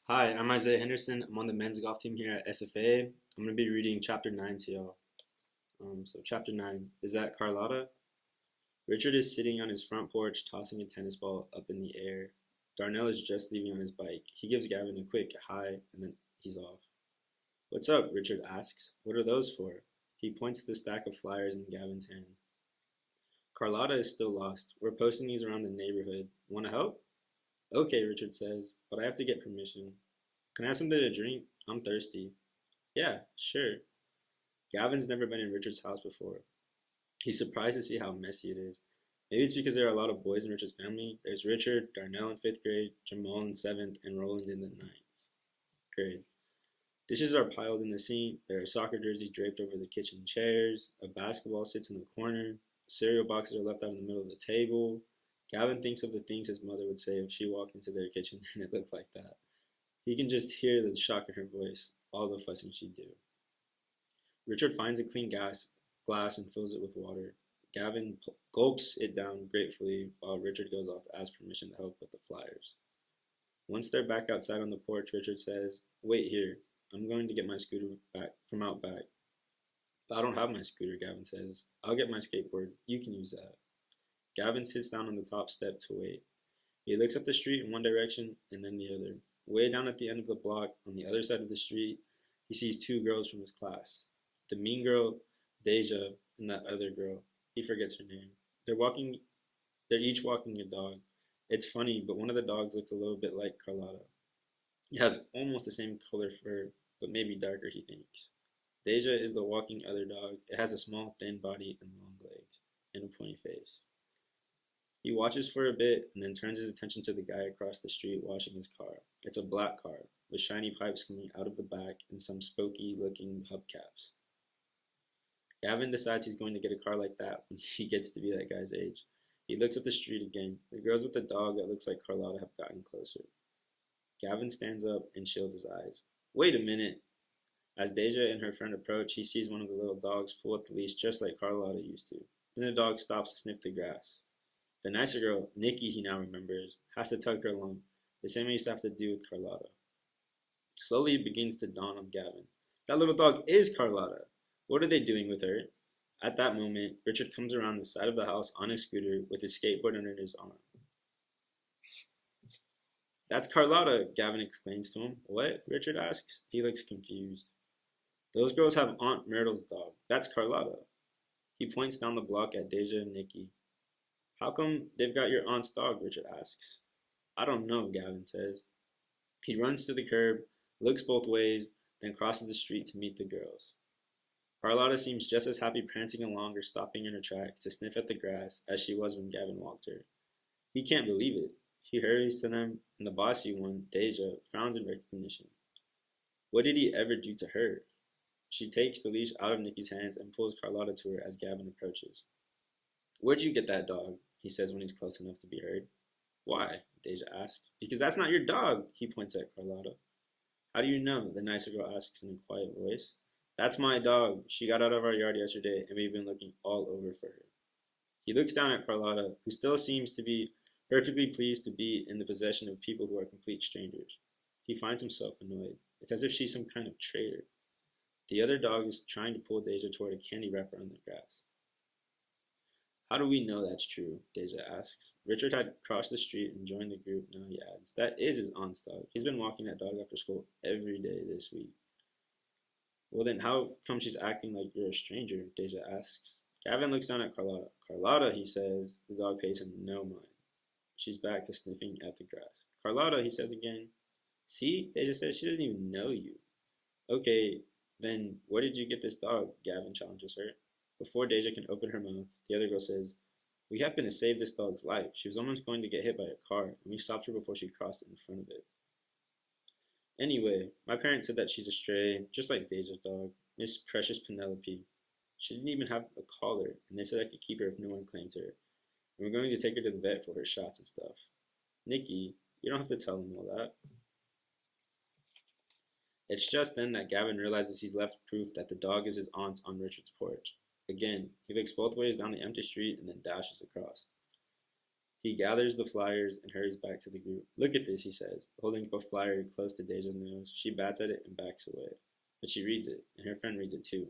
Hi, I'm Isaiah Henderson. I'm on the men's golf team here at SFA. I'm going to be reading Chapter 9 to y'all. Chapter 9 is that Carlotta. Richard is sitting on his front porch tossing a tennis ball up in the air. Darnell is just leaving on his bike. He gives Gavin a quick hi and then he's off. "What's up?" Richard asks. "What are those for?" He points to the stack of flyers in Gavin's hand. Carlotta is still lost. "We're posting these around the neighborhood. Want to help?" "Okay," Richard says, "but I have to get permission. Can I have something to drink? I'm thirsty." "Yeah, sure." Gavin's never been in Richard's house before. He's surprised to see how messy it is. Maybe it's because there are a lot of boys in Richard's family. There's Richard, Darnell in fifth grade, Jamal in seventh, and Roland in the ninth grade. Dishes are piled in the sink. There are soccer jerseys draped over the kitchen chairs. A basketball sits in the corner. Cereal boxes are left out in the middle of the table. Gavin thinks of the things his mother would say if she walked into their kitchen and it looked like that. He can just hear the shock in her voice, all the fussing she'd do. Richard finds a clean glass and fills it with water. Gavin gulps it down gratefully while Richard goes off to ask permission to help with the flyers. Once they're back outside on the porch, Richard says, "Wait here. I'm going to get my scooter back from out back." "I don't have my scooter," Gavin says. "I'll get my skateboard. You can use that." Gavin sits down on the top step to wait. He looks up the street in one direction and then the other. Way down at the end of the block, on the other side of the street, he sees two girls from his class. The mean girl, Deja, and that other girl. He forgets her name. They're walking. They're each walking a dog. It's funny, but one of the dogs looks a little bit like Carlotta. It has almost the same color fur, but maybe darker, he thinks. Deja is the walking other dog. It has a small, thin body and long legs, and a pointy face. He watches for a bit and then turns his attention to the guy across the street washing his car. It's a black car, with shiny pipes coming out of the back and some spooky looking hubcaps. Gavin decides he's going to get a car like that when he gets to be that guy's age. He looks at the street again. The girls with the dog that looks like Carlotta have gotten closer. Gavin stands up and shields his eyes. "Wait a minute." As Deja and her friend approach, he sees one of the little dogs pull up the leash just like Carlotta used to. Then the dog stops to sniff the grass. The nicer girl, Nikki, he now remembers, has to tug her along, the same he used to have to do with Carlotta. Slowly it begins to dawn on Gavin. That little dog is Carlotta. What are they doing with her? At that moment, Richard comes around the side of the house on his scooter with his skateboard under his arm. "That's Carlotta," Gavin exclaims to him. "What?" Richard asks. He looks confused. "Those girls have Aunt Myrtle's dog. That's Carlotta." He points down the block at Deja and Nikki. "How come they've got your aunt's dog?" Richard asks. "I don't know," Gavin says. He runs to the curb, looks both ways, then crosses the street to meet the girls. Carlotta seems just as happy prancing along or stopping in her tracks to sniff at the grass as she was when Gavin walked her. He can't believe it. He hurries to them, and the bossy one, Deja, frowns in recognition. What did he ever do to her? She takes the leash out of Nikki's hands and pulls Carlotta to her as Gavin approaches. "Where'd you get that dog?" he says when he's close enough to be heard. "Why?" Deja asks. "Because that's not your dog," he points at Carlotta. "How do you know?" the nicer girl asks in a quiet voice. "That's my dog. She got out of our yard yesterday, and we've been looking all over for her." He looks down at Carlotta, who still seems to be perfectly pleased to be in the possession of people who are complete strangers. He finds himself annoyed. It's as if she's some kind of traitor. The other dog is trying to pull Deja toward a candy wrapper on the grass. "How do we know that's true?" Deja asks. Richard had crossed the street and joined the group. Now he adds, "That is his aunt's dog. He's been walking that dog after school every day this week." "Well, then how come she's acting like you're a stranger?" Deja asks. Gavin looks down at Carlotta. "Carlotta," he says. The dog pays him no mind. She's back to sniffing at the grass. "Carlotta," he says again. "See?" Deja says. "She doesn't even know you." "Okay, then where did you get this dog?" Gavin challenges her. Before Deja can open her mouth, the other girl says, "We happen to save this dog's life. She was almost going to get hit by a car, and we stopped her before she crossed in front of it. Anyway, my parents said that she's a stray, just like Deja's dog, Miss Precious Penelope. She didn't even have a collar, and they said I could keep her if no one claimed her. And we're going to take her to the vet for her shots and stuff. Nikki, you don't have to tell him all that." It's just then that Gavin realizes he's left proof that the dog is his aunt's on Richard's porch. Again, he looks both ways down the empty street and then dashes across. He gathers the flyers and hurries back to the group. Look at this, he says, holding up a flyer close to Deja's nose. She bats at it and backs away. But she reads it, and her friend reads it too.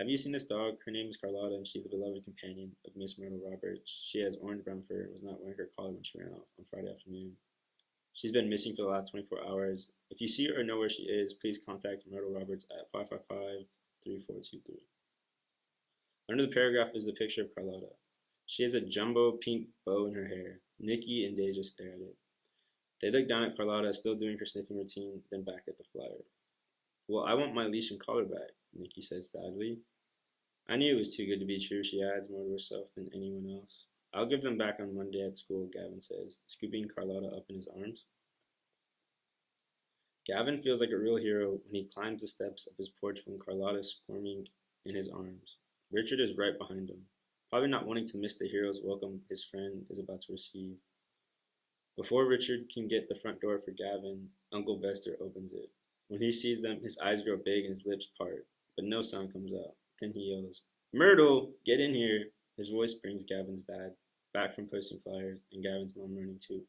Have you seen this dog? Her name is Carlotta, and she's the beloved companion of Miss Myrtle Roberts. She has orange-brown fur and was not wearing her collar when she ran off on Friday afternoon. She's been missing for the last 24 hours. If you see her or know where she is, please contact Myrtle Roberts at 555-3423. Under the paragraph is the picture of Carlotta. She has a jumbo pink bow in her hair. Nikki and Deja stare at it. They look down at Carlotta, still doing her sniffing routine, then back at the flyer. Well, I want my leash and collar back, Nikki says sadly. I knew it was too good to be true, she adds, more to herself than anyone else. I'll give them back on Monday at school, Gavin says, scooping Carlotta up in his arms. Gavin feels like a real hero when he climbs the steps of his porch when Carlotta is squirming in his arms. Richard is right behind him, probably not wanting to miss the hero's welcome his friend is about to receive. Before Richard can get the front door for Gavin, Uncle Vester opens it. When he sees them, his eyes grow big and his lips part, but no sound comes out. Then he yells, Myrtle, get in here! His voice brings Gavin's dad back from posting flyers, and Gavin's mom running too.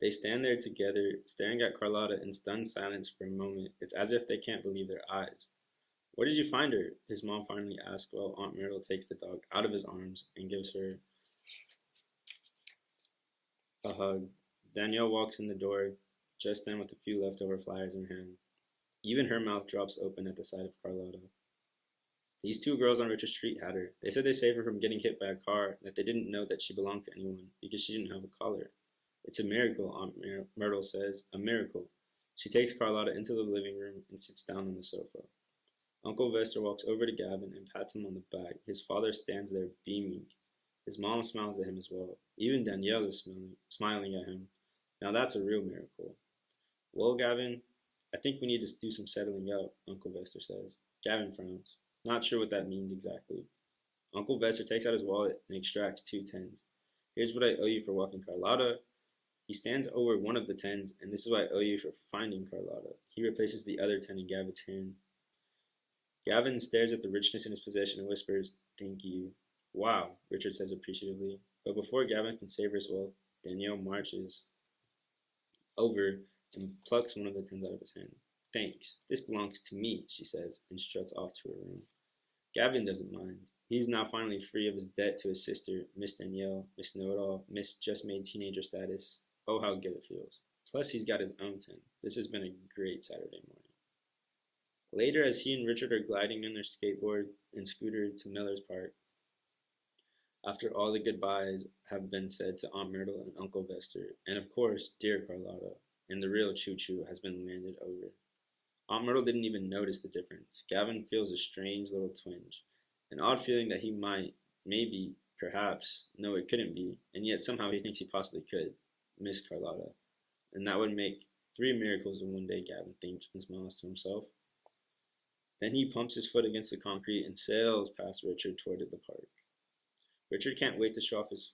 They stand there together, staring at Carlotta in stunned silence for a moment. It's as if they can't believe their eyes. Where did you find her? His mom finally asks while Aunt Myrtle takes the dog out of his arms and gives her a hug. Danielle walks in the door just then with a few leftover flyers in her hand. Even her mouth drops open at the sight of Carlotta. These two girls on Richard Street had her. They said they saved her from getting hit by a car, that they didn't know that she belonged to anyone because she didn't have a collar. It's a miracle, Aunt Myrtle says. A miracle. She takes Carlotta into the living room and sits down on the sofa. Uncle Vester walks over to Gavin and pats him on the back. His father stands there beaming. His mom smiles at him as well. Even Danielle is smiling at him. Now that's a real miracle. Well, Gavin, I think we need to do some settling up, Uncle Vester says. Gavin frowns. Not sure what that means exactly. Uncle Vester takes out his wallet and extracts 2 tens. Here's what I owe you for walking Carlotta. He stands over one of the 10s, and this is what I owe you for finding Carlotta. He replaces the other 10 in Gavin's hand. Gavin stares at the richness in his possession and whispers, Thank you. Wow, Richard says appreciatively. But before Gavin can savor his wealth, Danielle marches over and plucks one of the 10s out of his hand. Thanks. This belongs to me, she says, and struts off to her room. Gavin doesn't mind. He's now finally free of his debt to his sister, Miss Danielle, Miss Know-It-All, Miss Just-Made Teenager status. Oh, how good it feels. Plus, he's got his own 10. This has been a great Saturday morning. Later, as he and Richard are gliding on their skateboard and scooter to Miller's Park, after all the goodbyes have been said to Aunt Myrtle and Uncle Vester, and of course, dear Carlotta, and the real choo-choo has been landed over. Aunt Myrtle didn't even notice the difference. Gavin feels a strange little twinge, an odd feeling that he might, maybe, perhaps, no it couldn't be, and yet somehow he thinks he possibly could, miss Carlotta. And that would make 3 miracles in one day, Gavin thinks and smiles to himself. Then he pumps his foot against the concrete and sails past Richard toward the park. Richard can't wait to show off his